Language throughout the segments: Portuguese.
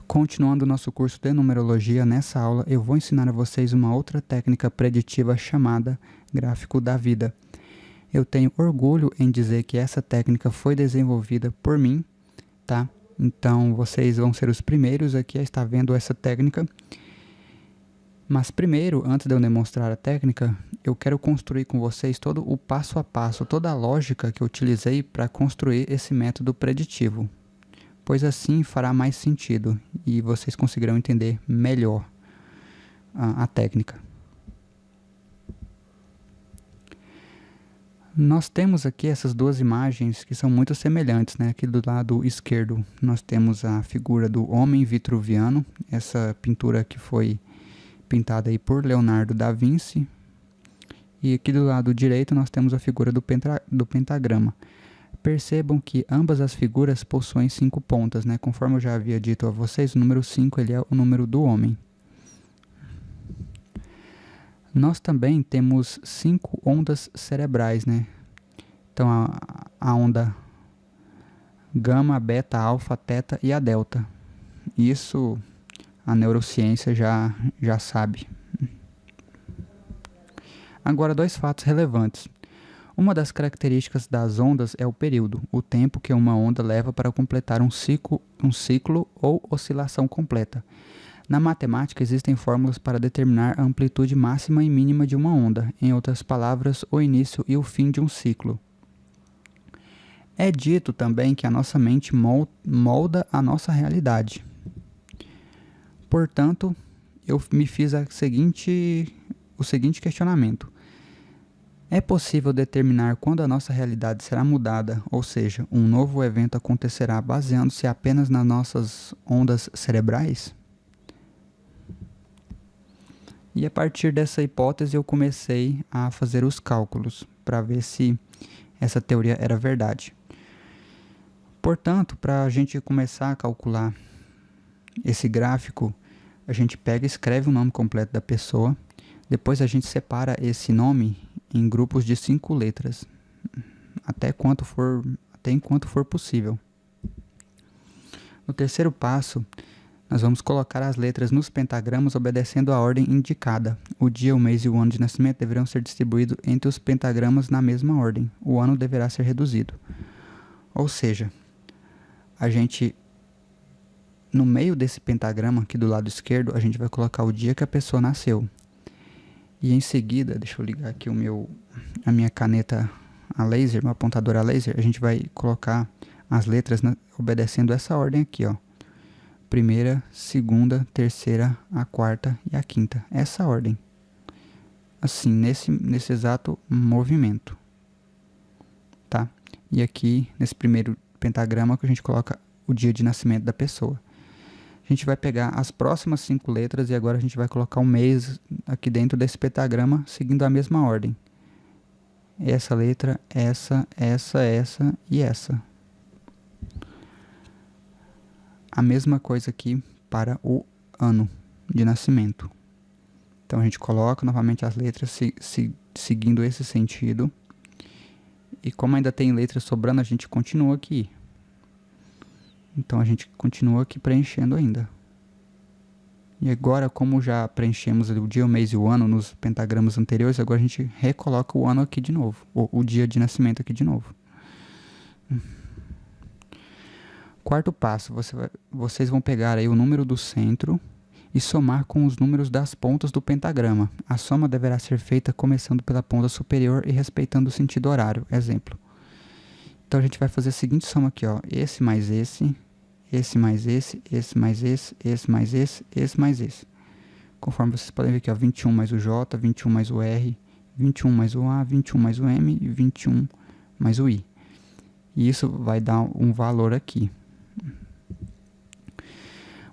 Continuando o nosso curso de numerologia, nessa aula eu vou ensinar a vocês uma outra técnica preditiva chamada gráfico da vida. Eu tenho orgulho em dizer que essa técnica foi desenvolvida por mim, tá? Então vocês vão ser os primeiros aqui a estar vendo essa técnica. Mas primeiro, antes de eu demonstrar a técnica, eu quero construir com vocês todo o passo a passo, toda a lógica que eu utilizei para construir esse método preditivo, pois assim fará mais sentido e vocês conseguirão entender melhor a técnica. Nós temos aqui essas duas imagens que são muito semelhantes, né? Aqui do lado esquerdo nós temos a figura do homem vitruviano, essa pintura que foi pintada aí por Leonardo da Vinci. E aqui do lado direito nós temos a figura do pentagrama. Percebam que ambas as figuras possuem 5 pontas, né? Conforme eu já havia dito a vocês, o número 5 ele é o número do homem. Nós também temos 5 ondas cerebrais, né? Então a onda gama, beta, alfa, teta e a delta. Isso a neurociência já sabe. Agora, 2 fatos relevantes. Uma das características das ondas é o período, o tempo que uma onda leva para completar um ciclo ou oscilação completa. Na matemática, existem fórmulas para determinar a amplitude máxima e mínima de uma onda, em outras palavras, o início e o fim de um ciclo. É dito também que a nossa mente molda a nossa realidade. Portanto, eu me fiz o seguinte questionamento. É possível determinar quando a nossa realidade será mudada, ou seja, um novo evento acontecerá baseando-se apenas nas nossas ondas cerebrais? E a partir dessa hipótese eu comecei a fazer os cálculos para ver se essa teoria era verdade. Portanto, para a gente começar a calcular esse gráfico, a gente pega e escreve o nome completo da pessoa, depois a gente separa esse nome em grupos de 5 letras, até enquanto for possível. No terceiro passo, nós vamos colocar as letras nos pentagramas obedecendo a ordem indicada. O dia, o mês e o ano de nascimento deverão ser distribuídos entre os pentagramas na mesma ordem. O ano deverá ser reduzido. Ou seja, a gente, no meio desse pentagrama, aqui do lado esquerdo, a gente vai colocar o dia que a pessoa nasceu. E em seguida, deixa eu ligar aqui a minha caneta a laser, meu apontador a laser, a gente vai colocar as letras obedecendo essa ordem aqui, ó. Primeira, segunda, terceira, a quarta e a quinta. Essa ordem. Assim, nesse exato movimento. Tá? E aqui, nesse primeiro pentagrama, que a gente coloca o dia de nascimento da pessoa. A gente vai pegar as próximas 5 letras e agora a gente vai colocar um mês aqui dentro desse pentagrama, seguindo a mesma ordem. Essa letra, essa e essa. A mesma coisa aqui para o ano de nascimento. Então a gente coloca novamente as letras seguindo esse sentido. E como ainda tem letras sobrando, a gente continua aqui. Então a gente continua aqui preenchendo ainda. E agora, como já preenchemos o dia, o mês e o ano nos pentagramas anteriores, agora a gente recoloca o ano aqui de novo. O dia de nascimento aqui de novo. Quarto passo, vocês vão pegar aí o número do centro e somar com os números das pontas do pentagrama. A soma deverá ser feita começando pela ponta superior e respeitando o sentido horário. Exemplo. Então a gente vai fazer a seguinte soma aqui, ó. Esse mais esse mais esse, esse mais esse, esse mais esse, esse mais esse. Conforme vocês podem ver aqui, ó, 21 mais o J, 21 mais o R, 21 mais o A, 21 mais o M e 21 mais o I. E isso vai dar um valor aqui.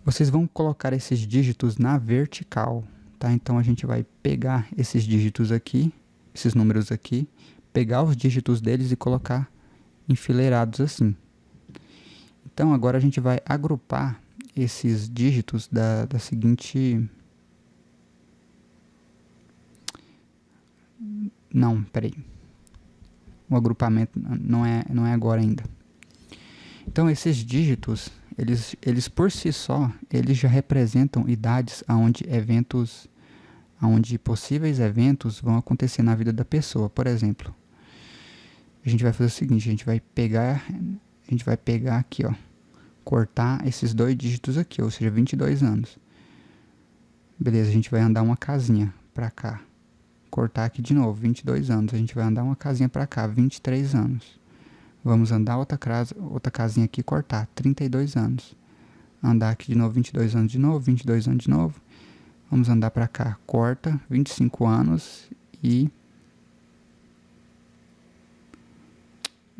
Vocês vão colocar esses dígitos na vertical, tá? Então a gente vai pegar esses dígitos aqui, esses números aqui, pegar os dígitos deles e colocar enfileirados assim. Então agora a gente vai agrupar esses dígitos da seguinte... Não, peraí. O agrupamento não é agora ainda. Então esses dígitos, eles por si só, eles já representam idades onde possíveis eventos vão acontecer na vida da pessoa. Por exemplo, a gente vai fazer o seguinte, a gente vai pegar aqui, ó, cortar esses 2 dígitos aqui, ou seja, 22 anos. Beleza, a gente vai andar uma casinha pra cá. Cortar aqui de novo, 22 anos. A gente vai andar uma casinha pra cá, 23 anos. Vamos andar outra casinha aqui e cortar, 32 anos. Andar aqui de novo, 22 anos de novo, 22 anos de novo. Vamos andar pra cá, corta, 25 anos e...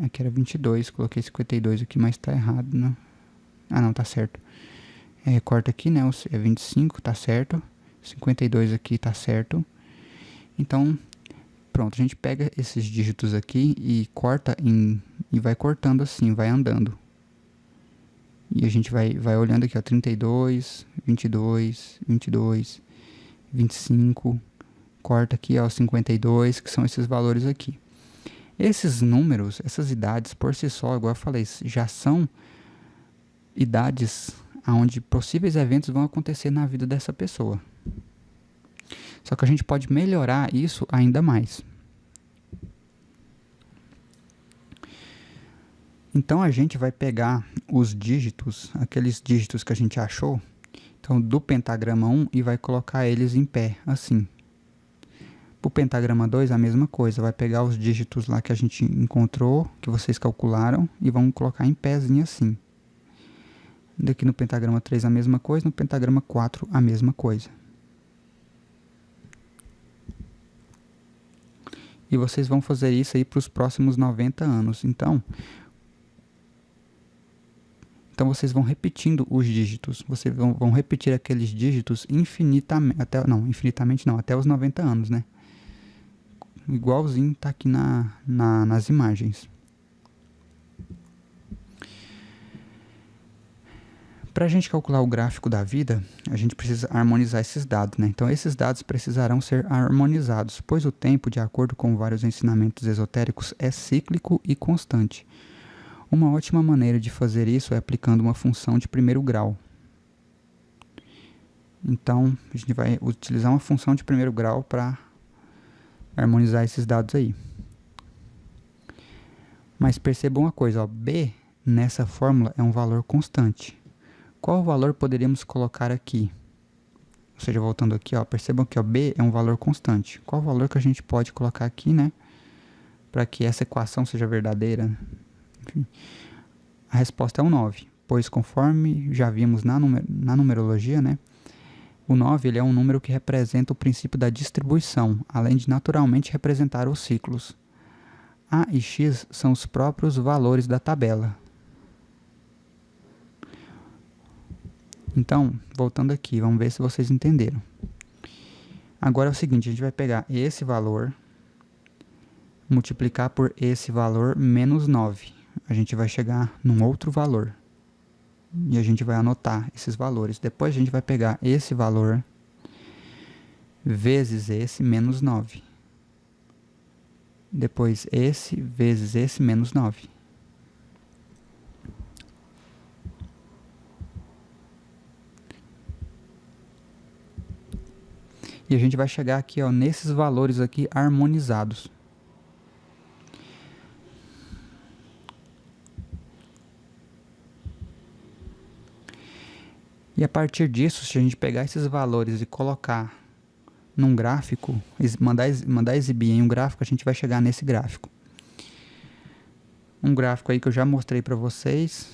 Aqui era 22, coloquei 52 aqui, mas tá errado, né? Ah, não, tá certo. Corta aqui, né? É 25, tá certo. 52 aqui, tá certo. Então, pronto, a gente pega esses dígitos aqui e corta e vai cortando assim, vai andando. E a gente vai olhando aqui, ó, 32, 22, 22, 25, corta aqui, ó, 52, que são esses valores aqui. Esses números, essas idades, por si só, igual eu falei, já são idades onde possíveis eventos vão acontecer na vida dessa pessoa. Só que a gente pode melhorar isso ainda mais. Então a gente vai pegar os dígitos, aqueles dígitos que a gente achou, então do pentagrama 1 e vai colocar eles em pé, assim. Para o pentagrama 2 a mesma coisa, vai pegar os dígitos lá que a gente encontrou, que vocês calcularam, e vão colocar em pézinho assim. Daqui no pentagrama 3 a mesma coisa, no pentagrama 4 a mesma coisa. E vocês vão fazer isso aí para os próximos 90 anos. Então vocês vão repetindo os dígitos. Vocês vão repetir aqueles dígitos infinitamente, até os 90 anos, né? Igualzinho tá aqui nas imagens. Para a gente calcular o gráfico da vida, a gente precisa harmonizar esses dados, né? Então, esses dados precisarão ser harmonizados, pois o tempo, de acordo com vários ensinamentos esotéricos, é cíclico e constante. Uma ótima maneira de fazer isso é aplicando uma função de primeiro grau. Então, a gente vai utilizar uma função de primeiro grau para harmonizar esses dados aí. Mas percebam uma coisa, ó, B nessa fórmula é um valor constante. Qual valor poderíamos colocar aqui? Ou seja, voltando aqui, ó, percebam que ó, B é um valor constante. Qual valor que a gente pode colocar aqui, né? Para que essa equação seja verdadeira? Enfim, a resposta é o 9, pois conforme já vimos na numerologia, né? O 9 ele é um número que representa o princípio da distribuição, além de naturalmente representar os ciclos. A e X são os próprios valores da tabela. Então, voltando aqui, vamos ver se vocês entenderam. Agora é o seguinte, a gente vai pegar esse valor, multiplicar por esse valor menos 9. A gente vai chegar num outro valor. E a gente vai anotar esses valores. Depois a gente vai pegar esse valor vezes esse menos 9. Depois esse vezes esse menos 9. E a gente vai chegar aqui, ó, nesses valores aqui harmonizados. E a partir disso, se a gente pegar esses valores e colocar num gráfico, mandar exibir em um gráfico, a gente vai chegar nesse gráfico. Um gráfico aí que eu já mostrei para vocês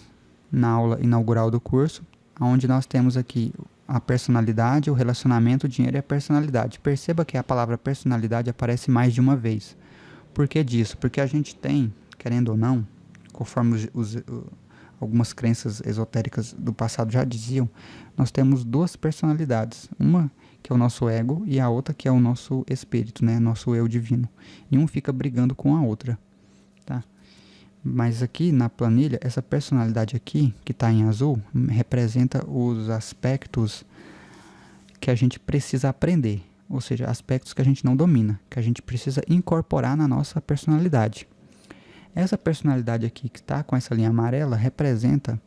na aula inaugural do curso, onde nós temos aqui a personalidade, o relacionamento, o dinheiro e a personalidade. Perceba que a palavra personalidade aparece mais de uma vez. Por que disso? Porque a gente tem, querendo ou não, conforme algumas crenças esotéricas do passado já diziam, nós temos duas personalidades. Uma que é o nosso ego e a outra que é o nosso espírito, né? Nosso eu divino. E um fica brigando com a outra. Tá? Mas aqui na planilha, essa personalidade aqui, que está em azul, representa os aspectos que a gente precisa aprender. Ou seja, aspectos que a gente não domina, que a gente precisa incorporar na nossa personalidade. Essa personalidade aqui que está com essa linha amarela representa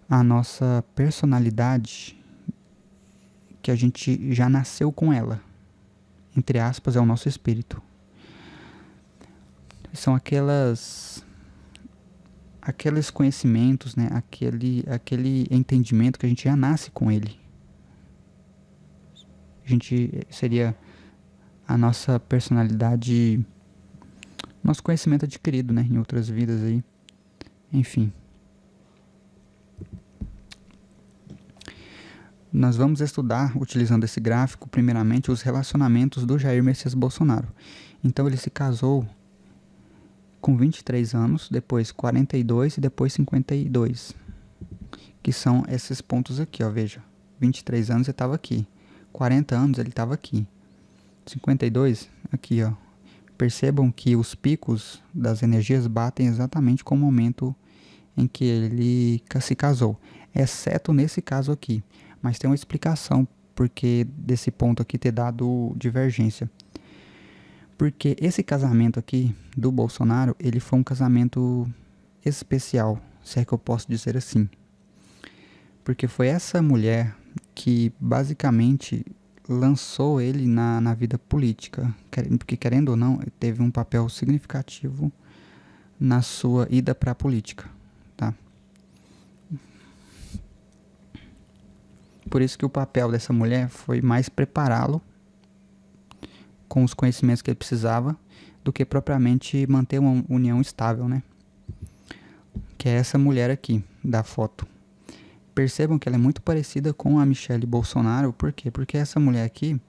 a nossa personalidade, que a gente já nasceu com ela, entre aspas, é o nosso espírito. São aqueles conhecimentos, né? Aquele entendimento que a gente já nasce com ele. A gente seria a nossa personalidade, nosso conhecimento adquirido, né? Em outras vidas aí. Enfim. Nós vamos estudar, utilizando esse gráfico, primeiramente, os relacionamentos do Jair Messias Bolsonaro. Então, ele se casou com 23 anos, depois 42 e depois 52. Que são esses pontos aqui, ó, veja. 23 anos ele estava aqui. 40 anos ele estava aqui. 52, aqui, ó. Percebam que os picos das energias batem exatamente com o momento em que ele se casou. Exceto nesse caso aqui. Mas tem uma explicação porque desse ponto aqui ter dado divergência. Porque esse casamento aqui do Bolsonaro, ele foi um casamento especial, se é que eu posso dizer assim. Porque foi essa mulher que basicamente lançou ele na vida política. Porque querendo ou não, teve um papel significativo na sua ida para a política. Tá? Por isso que o papel dessa mulher foi mais prepará-lo com os conhecimentos que ele precisava do que propriamente manter uma união estável, né? Que é essa mulher aqui, da foto. Percebam que ela é muito parecida com a Michelle Bolsonaro. Por quê? Porque essa mulher aqui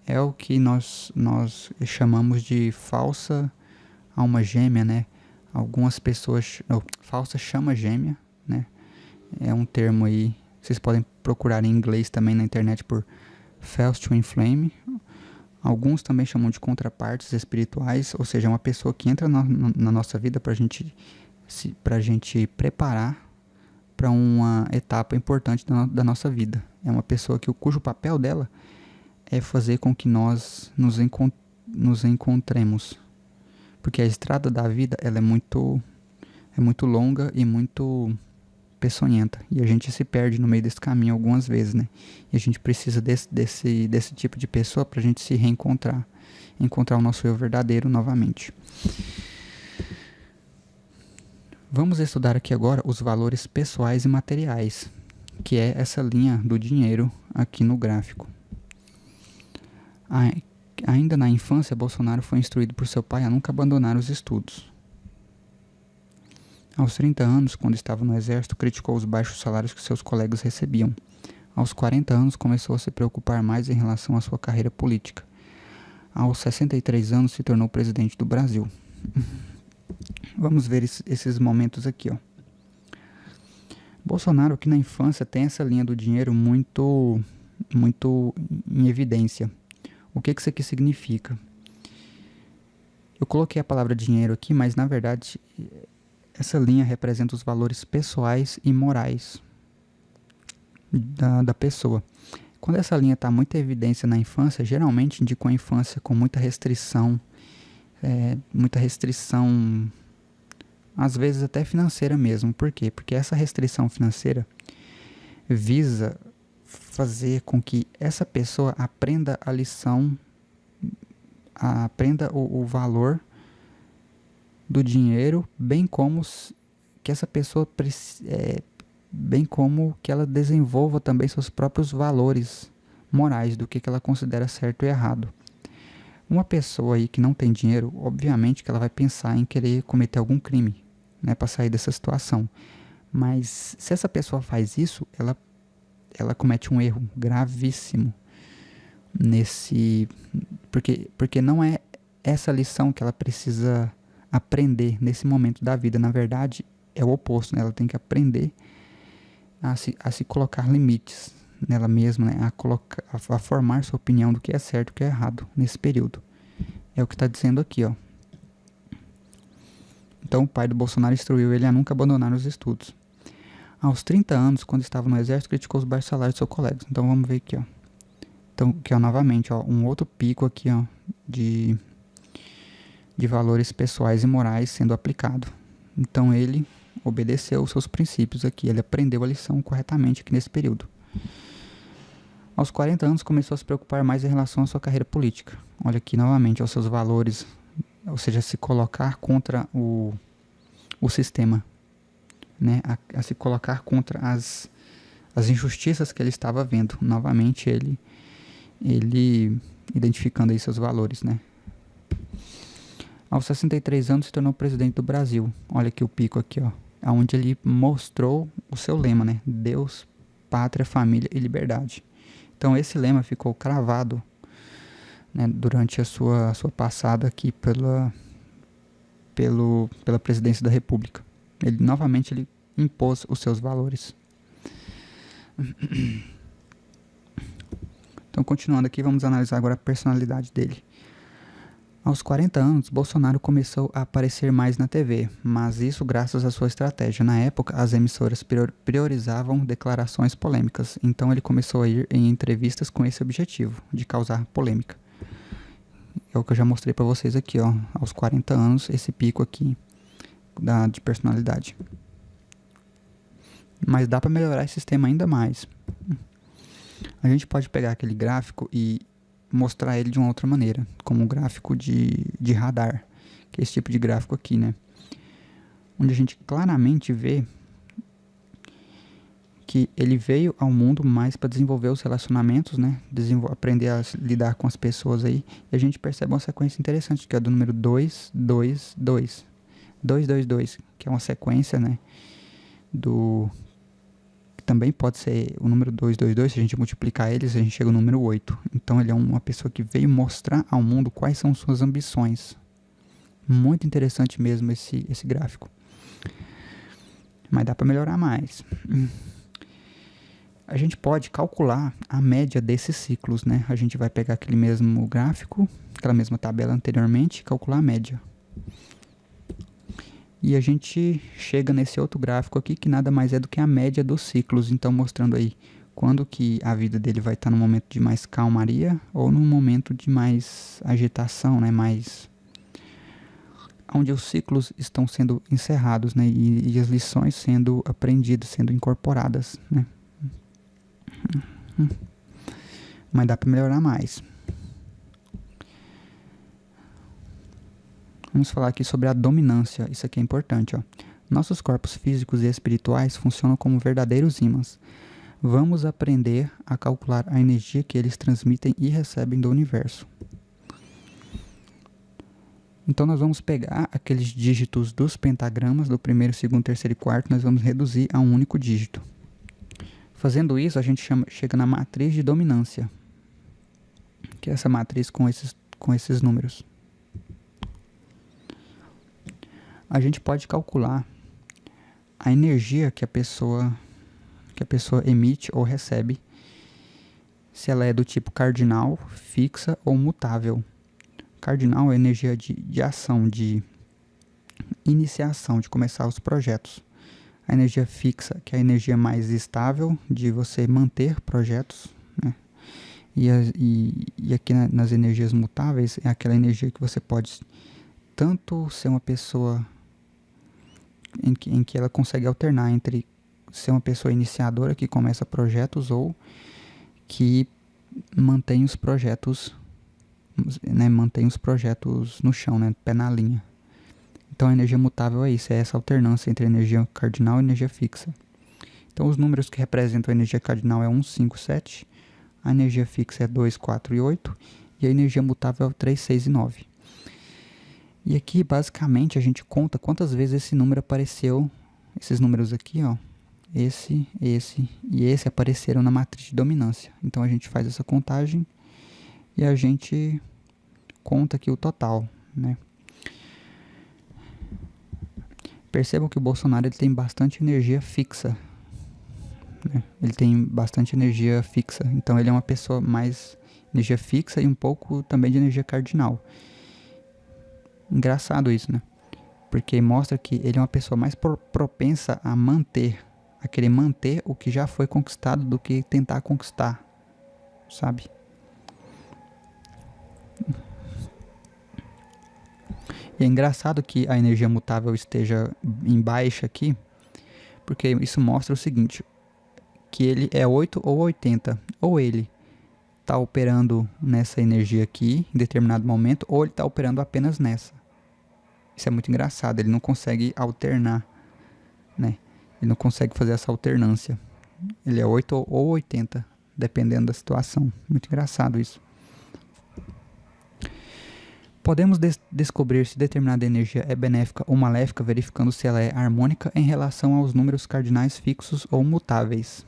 é o que nós chamamos de falsa alma gêmea, né? Algumas pessoas... falsa chama gêmea, né? É um termo aí... Vocês podem procurar em inglês também na internet por False Twin Flame. Alguns também chamam de contrapartes espirituais, ou seja, uma pessoa que entra na nossa vida para a gente preparar para uma etapa importante da nossa vida. É uma pessoa cujo papel dela é fazer com que nós nos encontremos. Porque a estrada da vida ela é muito longa e muito peçonhenta. E a gente se perde no meio desse caminho algumas vezes, né? E a gente precisa desse tipo de pessoa para a gente se reencontrar. Encontrar o nosso eu verdadeiro novamente. Vamos estudar aqui agora os valores pessoais e materiais, que é essa linha do dinheiro aqui no gráfico. Ainda na infância, Bolsonaro foi instruído por seu pai a nunca abandonar os estudos. Aos 30 anos, quando estava no exército, criticou os baixos salários que seus colegas recebiam. Aos 40 anos, começou a se preocupar mais em relação à sua carreira política. Aos 63 anos, se tornou presidente do Brasil. Vamos ver esses momentos aqui, ó. Bolsonaro, que na infância tem essa linha do dinheiro muito em evidência. O que isso aqui significa? Eu coloquei a palavra dinheiro aqui, mas na verdade essa linha representa os valores pessoais e morais da pessoa. Quando essa linha está muito em evidência na infância, geralmente indica uma infância com muita restrição, às vezes até financeira mesmo. Por quê? Porque essa restrição financeira visa fazer com que essa pessoa aprenda a lição, aprenda o valor do dinheiro, bem como que essa pessoa bem como que ela desenvolva também seus próprios valores morais do que ela considera certo e errado. Uma pessoa aí que não tem dinheiro, obviamente que ela vai pensar em querer cometer algum crime, né, para sair dessa situação. Mas se essa pessoa faz isso, ela comete um erro gravíssimo porque não é essa lição que ela precisa aprender nesse momento da vida. Na verdade, é o oposto, né? Ela tem que aprender a se colocar limites nela mesma, né? A formar sua opinião do que é certo e o que é errado nesse período. É o que está dizendo aqui, ó. Então, o pai do Bolsonaro instruiu ele a nunca abandonar os estudos. Aos 30 anos, quando estava no exército, criticou os baixos salários de seus colegas. Então, vamos ver aqui, ó. Então, que é novamente, ó, um outro pico aqui, ó, de valores pessoais e morais sendo aplicado. Então, ele obedeceu os seus princípios aqui, ele aprendeu a lição corretamente aqui nesse período. Aos 40 anos começou a se preocupar mais em relação à sua carreira política. Olha aqui novamente, aos seus valores, ou seja, se colocar contra o sistema, né? A se colocar contra as injustiças que ele estava vendo. Novamente ele identificando aí seus valores, né? Aos 63 anos se tornou presidente do Brasil. Olha aqui o pico aqui, ó, onde ele mostrou o seu lema, né? Deus, pátria, família e liberdade. Então esse lema ficou cravado, né, durante a sua passada aqui pela presidência da República. Novamente ele impôs os seus valores. Então, continuando aqui, vamos analisar agora a personalidade dele. Aos 40 anos, Bolsonaro começou a aparecer mais na TV, mas isso graças à sua estratégia. Na época, as emissoras priorizavam declarações polêmicas, então ele começou a ir em entrevistas com esse objetivo, de causar polêmica. É o que eu já mostrei para vocês aqui, ó, aos 40 anos, esse pico aqui de personalidade. Mas dá para melhorar esse sistema ainda mais. A gente pode pegar aquele gráfico e mostrar ele de uma outra maneira, como um gráfico de radar, que é esse tipo de gráfico aqui, né? Onde a gente claramente vê que ele veio ao mundo mais para desenvolver os relacionamentos, né? Aprender a lidar com as pessoas aí. E a gente percebe uma sequência interessante, que é do número 2, 2, 2. 2, 2, 2, que é uma sequência, né? Também pode ser o número 222, se a gente multiplicar eles, a gente chega no número 8. Então ele é uma pessoa que veio mostrar ao mundo quais são suas ambições. Muito interessante mesmo esse gráfico. Mas dá para melhorar mais. A gente pode calcular a média desses ciclos, né? A gente vai pegar aquele mesmo gráfico, aquela mesma tabela anteriormente, e calcular a média. E a gente chega nesse outro gráfico aqui, que nada mais é do que a média dos ciclos. Então, mostrando aí quando que a vida dele vai estar no momento de mais calmaria ou no momento de mais agitação, né? Onde os ciclos estão sendo encerrados, né? E as lições sendo aprendidas, sendo incorporadas, né? Mas dá para melhorar mais. Vamos falar aqui sobre a dominância. Isso aqui é importante, ó. Nossos corpos físicos e espirituais funcionam como verdadeiros ímãs. Vamos aprender a calcular a energia que eles transmitem e recebem do universo. Então nós vamos pegar aqueles dígitos dos pentagramas do primeiro, segundo, terceiro e quarto, nós vamos reduzir a um único dígito. Fazendo isso, a gente chega na matriz de dominância, que é essa matriz com esses números. A gente pode calcular a energia que a pessoa emite ou recebe, se ela é do tipo cardinal, fixa ou mutável. Cardinal é energia de ação, de iniciação, de começar os projetos. A energia fixa, que é a energia mais estável, de você manter projetos, né? E aqui nas energias mutáveis, é aquela energia que você pode tanto ser uma pessoa em que ela consegue alternar entre ser uma pessoa iniciadora que começa projetos ou que mantém os projetos, né, mantém os projetos no chão, né, pé na linha. Então a energia mutável é isso, é essa alternância entre energia cardinal e energia fixa. Então os números que representam a energia cardinal é 1, 5, 7, a energia fixa é 2, 4 e 8 e a energia mutável é 3, 6 e 9. E aqui, basicamente, a gente conta quantas vezes esse número apareceu, esses números aqui, ó, esse e esse apareceram na matriz de dominância. Então a gente faz essa contagem e a gente conta aqui o total, né? Percebam que o Bolsonaro ele tem bastante energia fixa, né? Ele tem bastante energia fixa, então ele é uma pessoa mais energia fixa e um pouco também de energia cardinal. Engraçado isso, né? Porque mostra que ele é uma pessoa mais propensa a querer manter o que já foi conquistado do que tentar conquistar, sabe? E é engraçado que a energia mutável esteja em baixa aqui, porque isso mostra o seguinte, que ele é 8 ou 80, ou ele está operando nessa energia aqui em determinado momento, ou ele está operando apenas nessa. Isso é muito engraçado, ele não consegue alternar, né? Ele não consegue fazer essa alternância. Ele é 8 ou 80, dependendo da situação. Muito engraçado isso. Podemos descobrir se determinada energia é benéfica ou maléfica verificando se ela é harmônica em relação aos números cardinais fixos ou mutáveis.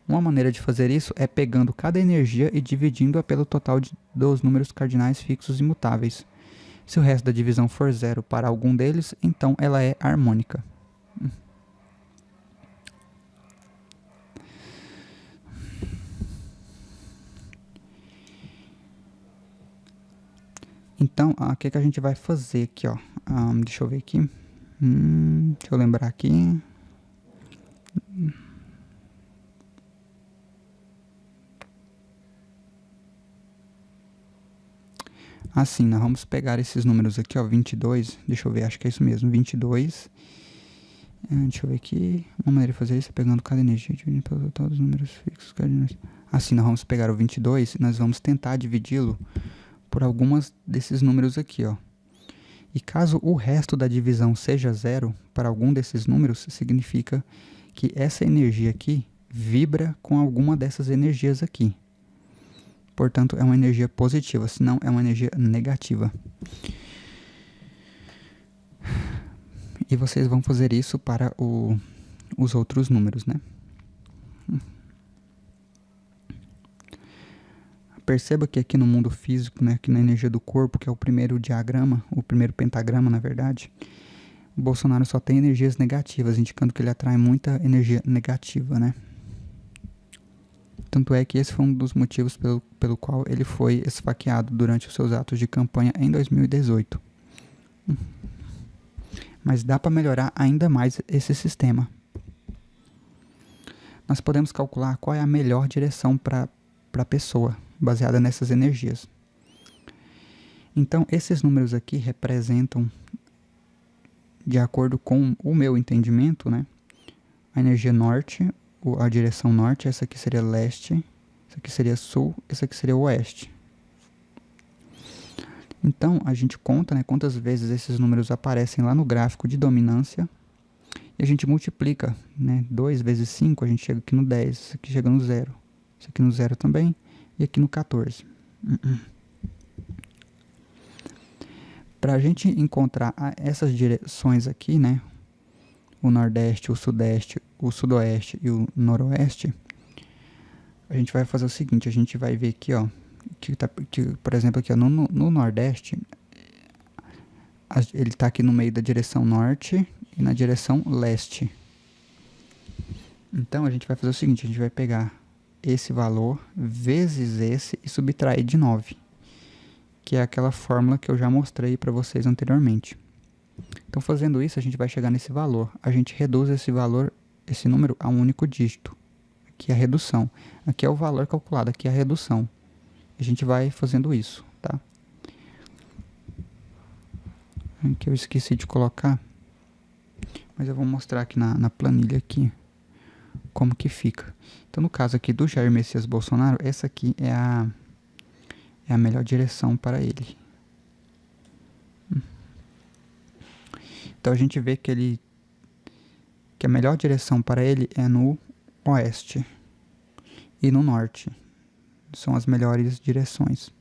Uma maneira de fazer isso é pegando cada energia e dividindo-a pelo total dos números cardinais fixos e mutáveis. Se o resto da divisão for zero para algum deles, então ela é harmônica. Então, o que a gente vai fazer aqui, ó? Deixa eu ver aqui. Deixa eu lembrar aqui. Assim, nós vamos pegar esses números aqui, ó, 22. Deixa eu ver, acho que é isso mesmo, 22. Deixa eu ver aqui. Uma maneira de fazer isso é pegando cada energia e dividindo pelo total dos números fixos cardinais. Assim, nós vamos pegar o 22 e nós vamos tentar dividi-lo por algumas desses números aqui, ó. E caso o resto da divisão seja zero para algum desses números, significa que essa energia aqui vibra com alguma dessas energias aqui. Portanto, é uma energia positiva, senão é uma energia negativa. E vocês vão fazer isso para os outros números, né? Perceba que aqui no mundo físico, né, aqui na energia do corpo, que é o primeiro diagrama, o primeiro pentagrama, na verdade, o Bolsonaro só tem energias negativas, indicando que ele atrai muita energia negativa, né? Tanto é que esse foi um dos motivos pelo qual ele foi esfaqueado durante os seus atos de campanha em 2018. Mas dá para melhorar ainda mais esse sistema. Nós podemos calcular qual é a melhor direção para a pessoa, baseada nessas energias. Então, esses números aqui representam, de acordo com o meu entendimento, né, a energia norte, a direção norte, essa aqui seria leste, essa aqui seria sul, essa aqui seria oeste. Então, a gente conta, né, quantas vezes esses números aparecem lá no gráfico de dominância e a gente multiplica, né, 2 vezes 5, a gente chega aqui no 10, isso aqui chega no 0, isso aqui no 0 também e aqui no 14. Para a gente encontrar essas direções aqui, né, o nordeste, o sudeste, o sudoeste e o noroeste, a gente vai fazer o seguinte, a gente vai ver aqui, ó, que por exemplo, aqui ó, no nordeste, ele está aqui no meio da direção norte e na direção leste. Então a gente vai fazer o seguinte, a gente vai pegar esse valor vezes esse e subtrair de 9, que é aquela fórmula que eu já mostrei para vocês anteriormente. Então, fazendo isso, a gente vai chegar nesse valor. A gente reduz esse valor, esse número, a um único dígito. Aqui é a redução. Aqui é o valor calculado, aqui é a redução. A gente vai fazendo isso, tá? Aqui eu esqueci de colocar, mas eu vou mostrar aqui na planilha aqui como que fica. Então, no caso aqui do Jair Messias Bolsonaro, essa aqui é a melhor direção para ele. Então a gente vê que a melhor direção para ele é no oeste e no norte. São as melhores direções.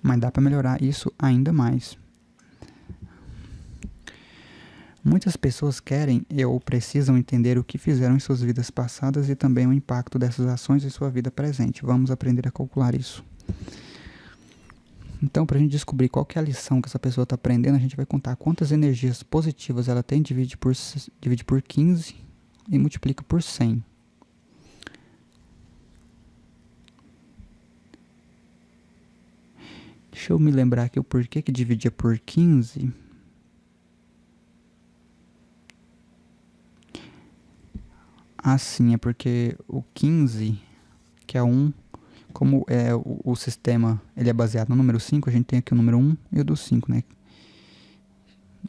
Mas dá para melhorar isso ainda mais. Muitas pessoas querem ou precisam entender o que fizeram em suas vidas passadas e também o impacto dessas ações em sua vida presente. Vamos aprender a calcular isso. Então, para a gente descobrir qual que é a lição que essa pessoa está aprendendo, a gente vai contar quantas energias positivas ela tem, divide por 15 e multiplica por 100. Deixa eu me lembrar aqui o porquê que dividia por 15. Sim, é porque o 15, que é 1, Como o sistema ele é baseado no número 5, a gente tem aqui o número 1 e o do 5, né?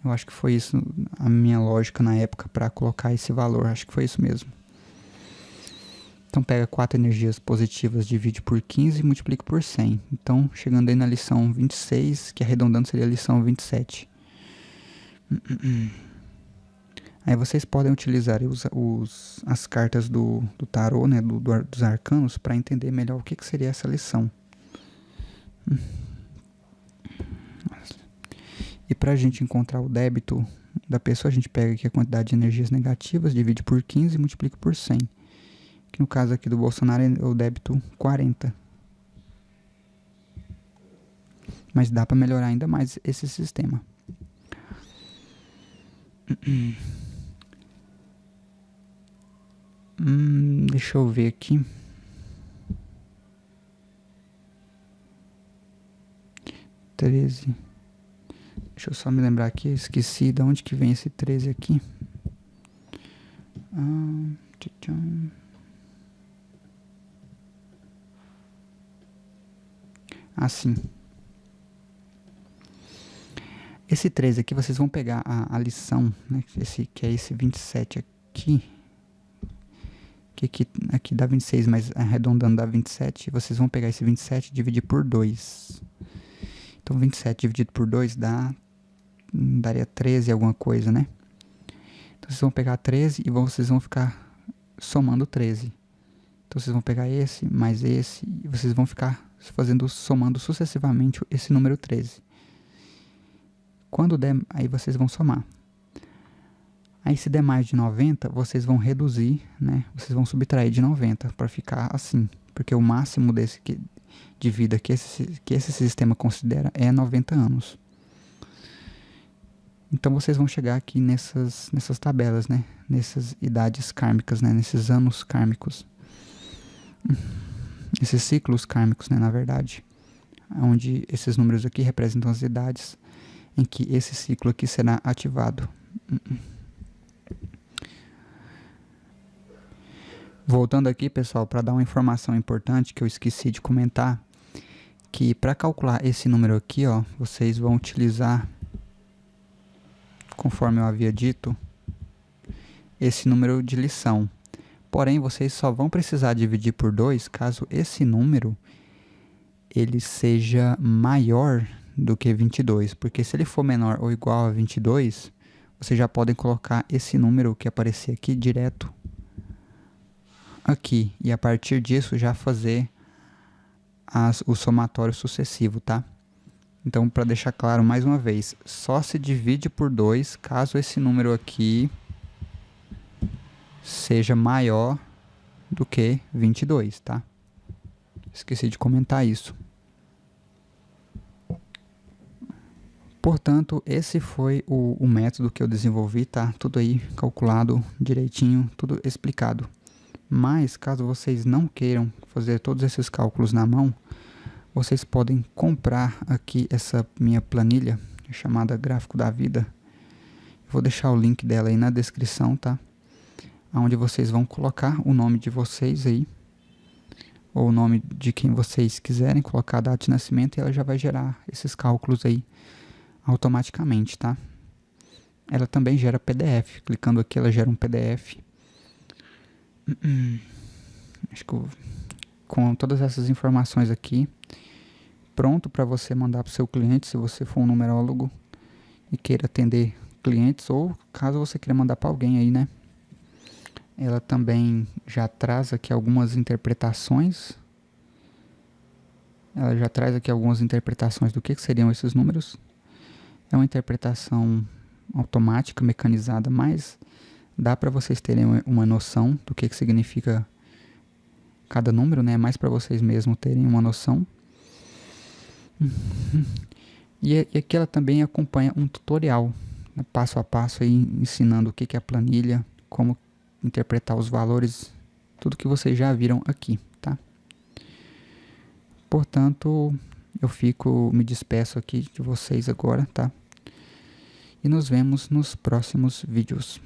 Eu acho que foi isso a minha lógica na época para colocar esse valor. Acho que foi isso mesmo. Então pega 4 energias positivas, divide por 15 e multiplica por 100. Então, chegando aí na lição 26, que arredondando seria a lição 27. Aí vocês podem utilizar as cartas do tarô, né, dos arcanos, para entender melhor o que seria essa lição. E para a gente encontrar o débito da pessoa, a gente pega aqui a quantidade de energias negativas, divide por 15 e multiplica por 100. Que no caso aqui do Bolsonaro é o débito 40. Mas dá para melhorar ainda mais esse sistema. Deixa eu ver aqui. Treze. Deixa eu só me lembrar aqui. Esqueci de onde que vem esse 13 aqui. Assim. Esse 13 aqui, vocês vão pegar a lição, né, que é esse 27 aqui. Que aqui dá 26, mas arredondando dá 27. Vocês vão pegar esse 27 e dividir por 2. Então 27 dividido por 2 daria 13 alguma coisa, né? Então vocês vão pegar 13 e vocês vão ficar somando 13. Então vocês vão pegar esse mais esse e vocês vão ficar somando sucessivamente esse número 13. Quando der, aí vocês vão somar. Aí se der mais de 90, vocês vão reduzir, né? Vocês vão subtrair de 90 para ficar assim. Porque o máximo de vida que esse sistema considera é 90 anos. Então vocês vão chegar aqui nessas tabelas, né? Nessas idades kármicas, né? Nesses anos kármicos. Esses ciclos kármicos, né? Na verdade. Onde esses números aqui representam as idades em que esse ciclo aqui será ativado. Voltando aqui, pessoal, para dar uma informação importante que eu esqueci de comentar, que para calcular esse número aqui, ó, vocês vão utilizar, conforme eu havia dito, esse número de lição. Porém, vocês só vão precisar dividir por 2 caso esse número ele seja maior do que 22, porque se ele for menor ou igual a 22, vocês já podem colocar esse número que aparecer aqui direto aqui, e a partir disso já fazer o somatório sucessivo, tá? Então, para deixar claro mais uma vez, só se divide por 2 caso esse número aqui seja maior do que 22, tá? Esqueci de comentar isso. Portanto, esse foi o método que eu desenvolvi, tá? Tudo aí calculado direitinho, tudo explicado. Mas, caso vocês não queiram fazer todos esses cálculos na mão, vocês podem comprar aqui essa minha planilha, chamada Gráfico da Vida. Vou deixar o link dela aí na descrição, tá? Onde vocês vão colocar o nome de vocês aí, ou o nome de quem vocês quiserem, colocar a data de nascimento e ela já vai gerar esses cálculos aí automaticamente, tá? Ela também gera PDF. Clicando aqui, ela gera um PDF. Acho que com todas essas informações aqui, pronto para você mandar para o seu cliente, se você for um numerólogo e queira atender clientes, ou caso você queira mandar para alguém aí, né? Ela também já traz aqui algumas interpretações. Ela já traz aqui algumas interpretações do que seriam esses números. É uma interpretação automática, mecanizada, mas dá para vocês terem uma noção do que significa cada número, né? Mais para vocês mesmos terem uma noção. E aqui ela também acompanha um tutorial, né, passo a passo, aí, ensinando o que é a planilha, como interpretar os valores, tudo que vocês já viram aqui, tá? Portanto, me despeço aqui de vocês agora, tá? E nos vemos nos próximos vídeos.